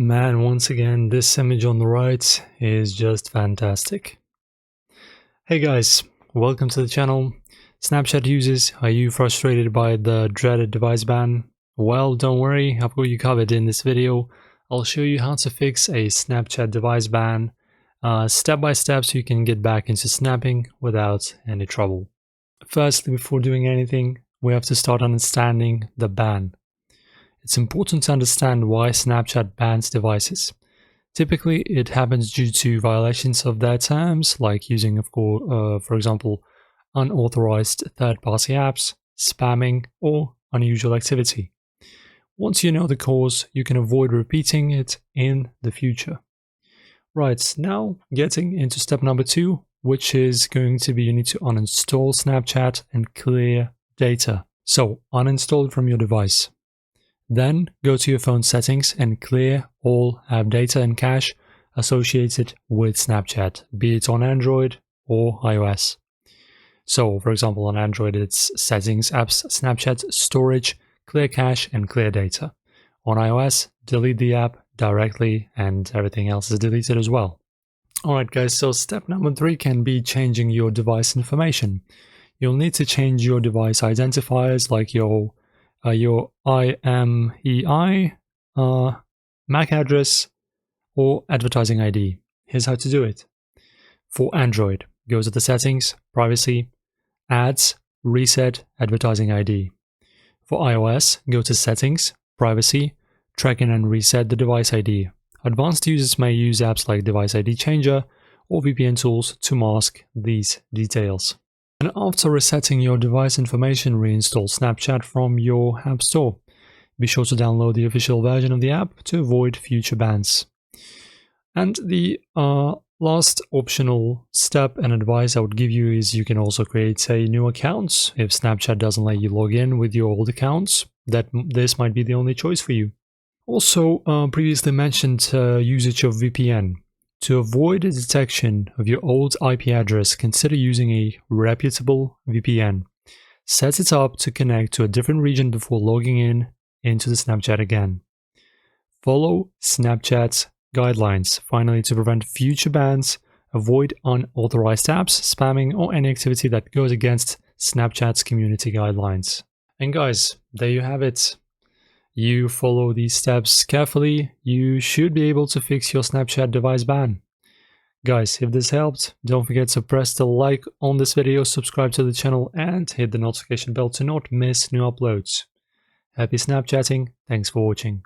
Man, once again, this image on the right is just fantastic. Hey guys, welcome to the channel. Snapchat users, are you frustrated by the dreaded device ban? Well, don't worry, I've got you covered in this video. I'll show you how to fix a Snapchat device ban step by step so you can get back into snapping without any trouble. Firstly, before doing anything, we have to start understanding the ban. It's important to understand why Snapchat bans devices. Typically, it happens due to violations of their terms, like using, for example, unauthorized third-party apps, spamming, or unusual activity. Once you know the cause, you can avoid repeating it in the future. Right, now getting into step number 2, which is going to be you need to uninstall Snapchat and clear data. So, uninstall it from your device. Then go to your phone settings and clear all app data and cache associated with Snapchat, be it on Android or iOS. So, for example, on Android it's settings, apps, Snapchat, storage, clear cache, and clear data. On iOS, delete the app directly and everything else is deleted as well. Alright guys, so step number 3 can be changing your device information. You'll need to change your device identifiers like your IMEI, MAC address, or advertising ID. Here's how to do it. For Android, go to the settings, privacy, ads, reset advertising ID. For iOS, go to settings, privacy, tracking and reset the device ID. Advanced users may use apps like Device ID Changer or VPN tools to mask these details. And after resetting your device information, reinstall Snapchat from your App Store. Be sure to download the official version of the app to avoid future bans. And the last optional step and advice I would give you is you can also create a new account. If Snapchat doesn't let you log in with your old accounts, this might be the only choice for you. Also, previously mentioned usage of VPN. To avoid the detection of your old IP address, consider using a reputable VPN. Set it up to connect to a different region before logging into the Snapchat again. Follow Snapchat's guidelines. Finally, to prevent future bans, avoid unauthorized apps, spamming, or any activity that goes against Snapchat's community guidelines. And guys, there you have it. You follow these steps carefully, you should be able to fix your Snapchat device ban. Guys, if this helped, don't forget to press the like on this video, subscribe to the channel, and hit the notification bell to not miss new uploads. Happy Snapchatting, thanks for watching.